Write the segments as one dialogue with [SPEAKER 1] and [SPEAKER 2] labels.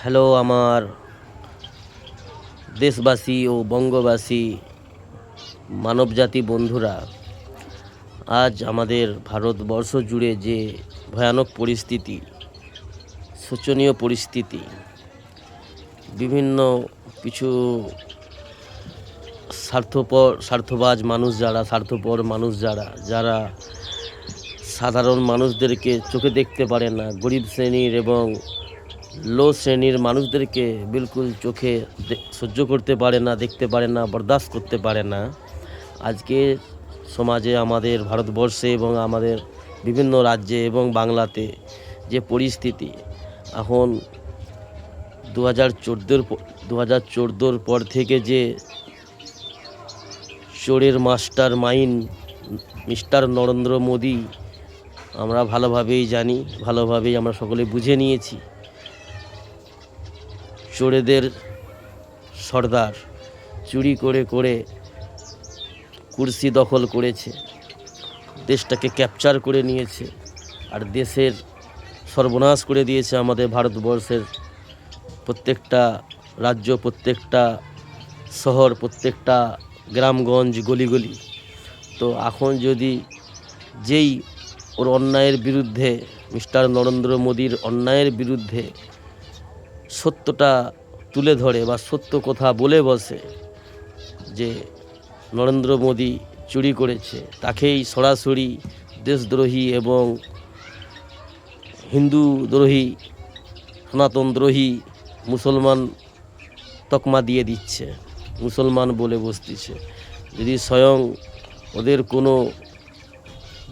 [SPEAKER 1] Hello আমার দেশবাসী ও বঙ্গবাসী মানবজাতি বন্ধুরা, আজ আমাদের ভারতবর্ষ জুড়ে যে ভয়ানক পরিস্থিতি, শোচনীয় পরিস্থিতি, বিভিন্ন কিছু স্বার্থবাজ মানুষ স্বার্থপর মানুষ যারা সাধারণ মানুষদেরকে চোখে দেখতে পারে না, গরিব শ্রেণীর এবং লো শ্রেণীর মানুষদেরকে বিলকুল চোখে সহ্য করতে পারে না, দেখতে পারে না, বরদাস্ত করতে পারে না। আজকে সমাজে আমাদের ভারতবর্ষে এবং আমাদের বিভিন্ন রাজ্যে এবং বাংলাতে যে পরিস্থিতি, এখন 2014 পর থেকে যে চোরের master mind mister Narendra Modi, আমরা ভালোভাবেই জানি, ভালোভাবেই আমরা সকলে বুঝে নিয়েছি। চোরেদের সর্দার, চুরি করে করে কুর্সি দখল করেছে, দেশটাকে ক্যাপচার করে নিয়েছে, আর দেশের সর্বনাশ করে দিয়েছে আমাদের ভারতবর্ষের প্রত্যেকটা রাজ্য, প্রত্যেকটা শহর, প্রত্যেকটা গ্রামগঞ্জ, গলিগলি। তো এখন যদি যেই ওর অন্যায়ের বিরুদ্ধে, মিস্টার নরেন্দ্র মোদির অন্যায়ের বিরুদ্ধে সত্যটা তুলে ধরে বা সত্য কথা বলে বসে যে নরেন্দ্র মোদি চুরি করেছে, তাকেই সরাসরি দেশদ্রোহী এবং হিন্দু দ্রোহী, সনাতন দ্রোহী, মুসলমান তকমা দিয়ে দিচ্ছে, মুসলমান বলে বসতেছে। যদি স্বয়ং ওদের কোনো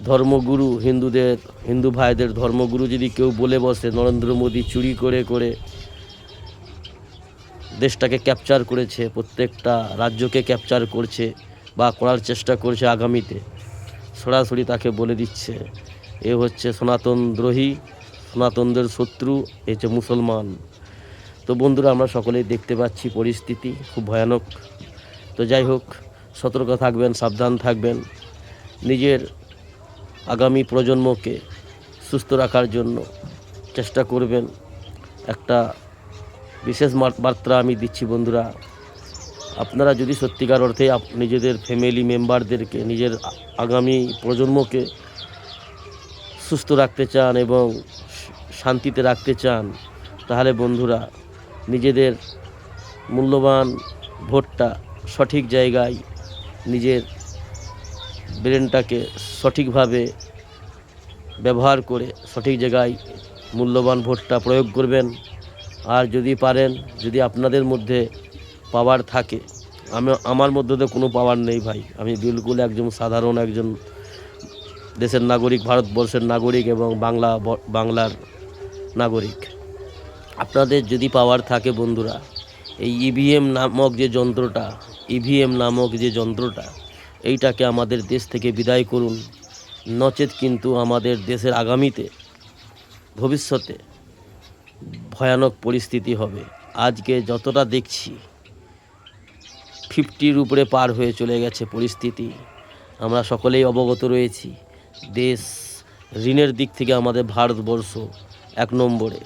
[SPEAKER 1] ধর্মগুরু, হিন্দু ভাইদের ধর্মগুরু যদি কেউ বলে বসে নরেন্দ্র মোদি চুরি করে করে দেশটাকে ক্যাপচার করেছে, প্রত্যেকটা রাজ্যকে ক্যাপচার করছে বা করার চেষ্টা করছে আগামীতে, সরাসরি তাকে বলে দিচ্ছে এ হচ্ছে সনাতন দ্রোহী, সনাতনদের শত্রু, এ হচ্ছে মুসলমান। তো বন্ধুরা, আমরা সকলেই দেখতে পাচ্ছি পরিস্থিতি খুব ভয়ানক। তো যাই হোক, সতর্ক থাকবেন, সাবধান থাকবেন, নিজের আগামী প্রজন্মকে সুস্থ রাখার জন্য চেষ্টা করবেন। একটা বিশেষ বার্তা আমি দিচ্ছি বন্ধুরা, আপনারা যদি সত্যিকার অর্থে নিজেদের ফ্যামিলি মেম্বারদেরকে, নিজের আগামী প্রজন্মকে সুস্থ রাখতে চান এবং শান্তিতে রাখতে চান, তাহলে বন্ধুরা নিজেদের মূল্যবান ভোটটা সঠিক জায়গায়, নিজের ব্রেনটাকে সঠিকভাবে ব্যবহার করে সঠিক জায়গায় মূল্যবান ভোটটা প্রয়োগ করবেন। আর যদি পারেন, যদি আপনাদের মধ্যে পাওয়ার থাকে, আমার মধ্যে তো কোনো পাওয়ার নেই ভাই, আমি বিলকুল একজন সাধারণ একজন দেশের নাগরিক, ভারতবর্ষের নাগরিক এবং বাংলার নাগরিক। আপনাদের যদি পাওয়ার থাকে বন্ধুরা, এই ইভিএম নামক যে যন্ত্রটা, এইটাকে আমাদের দেশ থেকে বিদায় করুন। নচেত কিন্তু আমাদের দেশের আগামীতে, ভবিষ্যতে ভয়ানক পরিস্থিতি হবে। আজকে যতটা দেখছি 50-র উপরে পার হয়ে চলে গেছে পরিস্থিতি, আমরা সকলেই অবগত রয়েছি। দেশ ঋণের দিক থেকে আমাদের ভারতবর্ষ 1 নম্বরে।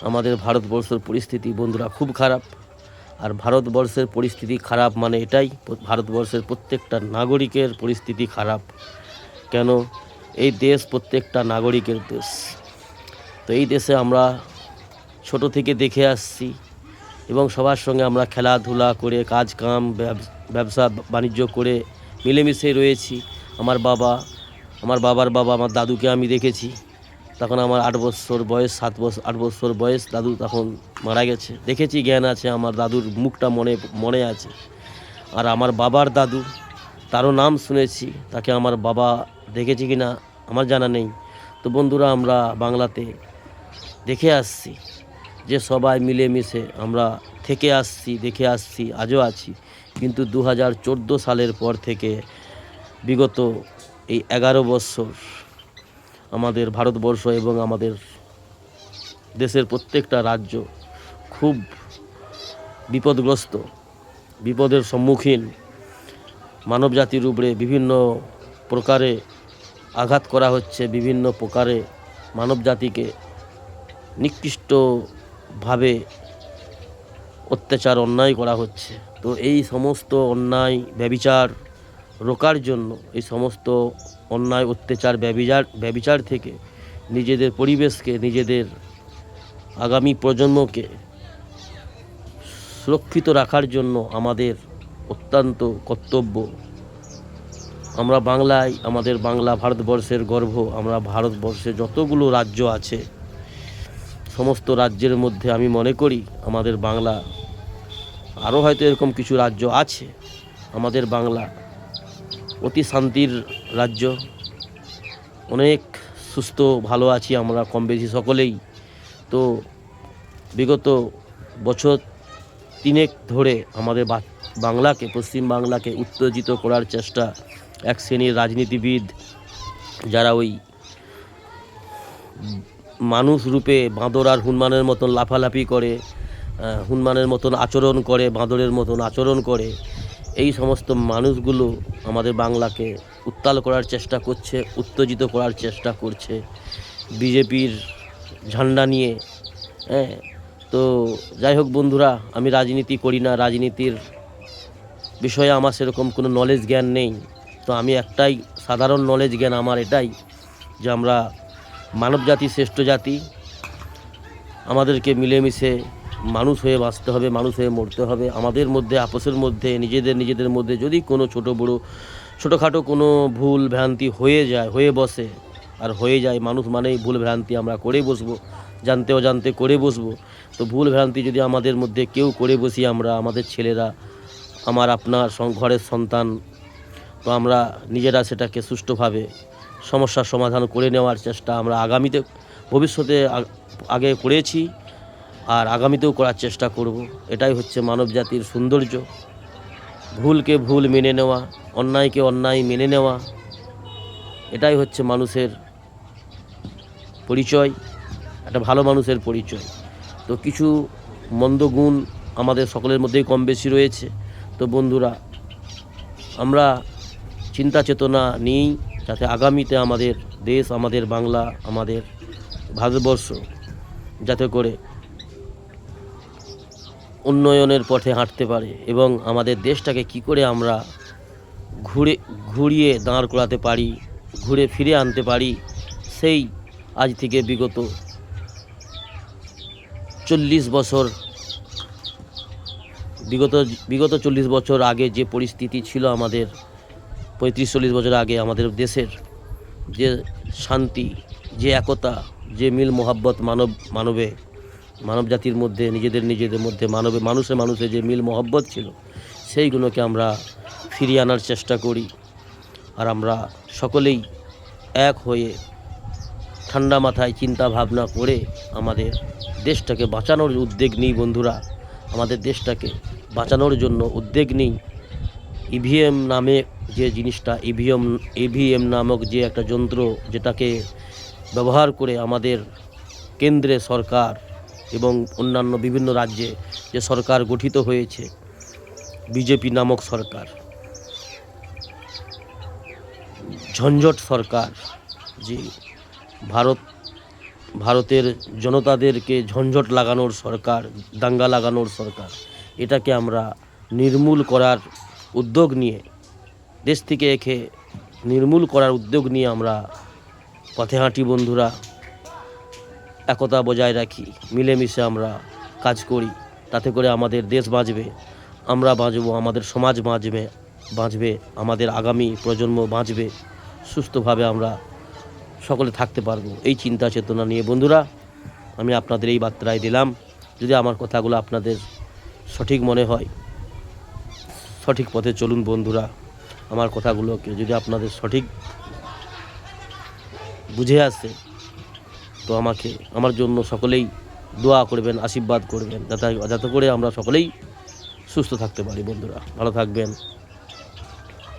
[SPEAKER 1] আমাদের ভারতবর্ষের পরিস্থিতি বন্ধুরা খুব খারাপ। আর ভারতবর্ষের পরিস্থিতি খারাপ মানে এটাই, ভারতবর্ষের প্রত্যেকটা নাগরিকের পরিস্থিতি খারাপ। কেন? এই দেশ প্রত্যেকটা নাগরিকের দেশ। তো এই দেশে আমরা ছোট থেকে দেখে আসছি এবং সবার সঙ্গে আমরা খেলাধুলা করে, কাজ কাম, ব্যবসা বাণিজ্য করে মিলেমিশে রয়েছি। আমার বাবার বাবা, আমার দাদুকে আমি দেখেছি, তখন আমার 8 বছর বয়স, 8 বছর বয়স, দাদু তখন মারা গেছে। দেখেছি, জ্ঞান আছে, আমার দাদুর মুখটা মনে আছে। আর আমার বাবার দাদু, তারও নাম শুনেছি, তাকে আমার বাবা দেখেছি কি না আমার জানা নেই। তো বন্ধুরা, আমরা বাংলাতে দেখে আসছি যে সবাই মিলেমিশে আমরা দেখে আসছি, আজও আছি। কিন্তু 2014 সালের পর থেকে বিগত এই 11 বছর আমাদের ভারতবর্ষ এবং আমাদের দেশের প্রত্যেকটা রাজ্য খুব বিপদের সম্মুখীন। মানবজাতির উপরে বিভিন্ন প্রকারে আঘাত করা হচ্ছে, বিভিন্ন প্রকারে মানবজাতিকে নিকৃষ্ট ভাবে অত্যাচার অন্যায় করা হচ্ছে। তো এই সমস্ত অন্যায় ব্যভিচার রোকার জন্য, এই সমস্ত অন্যায় অত্যাচার ব্যভিচার থেকে নিজেদের পরিবেশকে, নিজেদের আগামী প্রজন্মকে সুরক্ষিত রাখার জন্য আমাদের অত্যন্ত কর্তব্য। আমরা বাংলায়, আমাদের বাংলা ভারতবর্ষের গর্ব। আমরা ভারতবর্ষে যতগুলো রাজ্য আছে সমস্ত রাজ্যের মধ্যে আমি মনে করি আমাদের বাংলা, আরও হয়তো এরকম কিছু রাজ্য আছে, আমাদের বাংলা অতি শান্তির রাজ্য। অনেক সুস্থ ভালো আছি আমরা কম বেশি সকলেই। তো বিগত বছর 3 ধরে আমাদের বাংলাকে, পশ্চিম বাংলাকে উত্তেজিত করার চেষ্টা এক শ্রেণীর রাজনীতিবিদ, যারা ওই মানুষ রূপে বাঁদর আর হনুমানের মতন লাফালাফি করে, হনুমানের মতন আচরণ করে, বাঁদরের মতন আচরণ করে, এই সমস্ত মানুষগুলো আমাদের বাংলাকে উত্তাল করার চেষ্টা করছে, উত্তেজিত করার চেষ্টা করছে বিজেপির ঝান্ডা নিয়ে। তো যাই হোক বন্ধুরা, আমি রাজনীতি করি না, রাজনীতির বিষয়ে আমার সেরকম কোনো নলেজ জ্ঞান নেই। তো আমি একটাই সাধারণ নলেজ জ্ঞান আমার এটাই, যে আমরা মানব জাতি, শ্রেষ্ঠ জাতি, আমাদেরকে মিলেমিশে মানুষ হয়ে বাঁচতে হবে, মানুষ হয়ে মরতে হবে। আমাদের মধ্যে, আপোষের মধ্যে, নিজেদের মধ্যে যদি কোনো ছোটোখাটো কোনো ভুল ভ্রান্তি হয়ে বসে আর হয়ে যায়, মানুষ মানেই ভুল ভ্রান্তি আমরা করে বসবো, জানতে অজান্তে করে বসবো। তো ভুল ভ্রান্তি যদি আমাদের মধ্যে কেউ করে বসি, আমরা, আমাদের ছেলেরা, আমার আপনার ঘরের সন্তান, তো আমরা নিজেরা সেটাকে সুষ্ঠুভাবে সমস্যার সমাধান করে নেওয়ার চেষ্টা আমরা ভবিষ্যতে আগে করেছি আর আগামীতেও করার চেষ্টা করব। এটাই হচ্ছে মানব জাতির সৌন্দর্য। ভুলকে ভুল মেনে নেওয়া, অন্যায়কে অন্যায় মেনে নেওয়া, এটাই হচ্ছে মানুষের পরিচয়, একটা ভালো মানুষের পরিচয়। তো কিছু মন্দ গুণ আমাদের সকলের মধ্যেই কম বেশি রয়েছে। তো বন্ধুরা, আমরা চিন্তা চেতনা নিই যাতে আগামীতে আমাদের দেশ, আমাদের বাংলা, আমাদের ভারতবর্ষ যাতে করে উন্নয়নের পথে হাঁটতে পারে এবং আমাদের দেশটাকে কি করে আমরা ঘুরিয়ে দাঁড় করাতে পারি, ঘুরে ফিরে আনতে পারি, সেই আজ থেকে বিগত 40 বছর আগে যে পরিস্থিতি ছিল, আমাদের 35-40 বছর আগে আমাদের দেশের যে শান্তি, যে একতা, যে মিল মোহাব্বত মানব জাতির মধ্যে, নিজেদের মধ্যে, মানুষে যে মিল মোহাব্বত ছিল, সেইগুলোকে আমরা ফিরিয়ে আনার চেষ্টা করি। আর আমরা সকলেই এক হয়ে ঠান্ডা মাথায় চিন্তা ভাবনা করে আমাদের দেশটাকে বাঁচানোর উদ্যোগ নিই বন্ধুরা। আমাদের দেশটাকে বাঁচানোর জন্য উদ্যোগ নিই। ইভিএম নামে যে জিনিসটা, ইভিএম নামক যে একটা যন্ত্র, যেটাকে ব্যবহার করে আমাদের কেন্দ্রে সরকার এবং অন্যান্য বিভিন্ন রাজ্যে যে সরকার গঠিত হয়েছে, বিজেপি নামক সরকার, ঝঞ্ঝট সরকার, যে ভারতের জনতাদেরকে ঝঞ্ঝট লাগানোর সরকার, দাঙ্গা লাগানোর সরকার, এটাকে আমরা নির্মূল করার উদ্যোগ নিয়ে, দেশ থেকে একে নির্মূল করার উদ্যোগ নিয়ে আমরা পথে হাঁটি বন্ধুরা। একতা বজায় রাখি, মিলেমিশে আমরা কাজ করি, তাতে করে আমাদের দেশ বাঁচবে, আমরা বাঁচবো, আমাদের সমাজ বাঁচবে, আমাদের আগামী প্রজন্ম বাঁচবে, সুস্থভাবে আমরা সকলে থাকতে পারবো। এই চিন্তা চেতনা নিয়ে বন্ধুরা আমি আপনাদের এই বার্তায় দিলাম। যদি আমার কথাগুলো আপনাদের সঠিক মনে হয়, সঠিক পথে চলুন বন্ধুরা। আমার কথাগুলোকে যদি আপনাদের সঠিক বুঝে আসে, তো আমার জন্য সকলেই দোয়া করবেন, আশীর্বাদ করবেন, যাতে করে আমরা সকলেই সুস্থ থাকতে পারি বন্ধুরা। ভালো থাকবেন।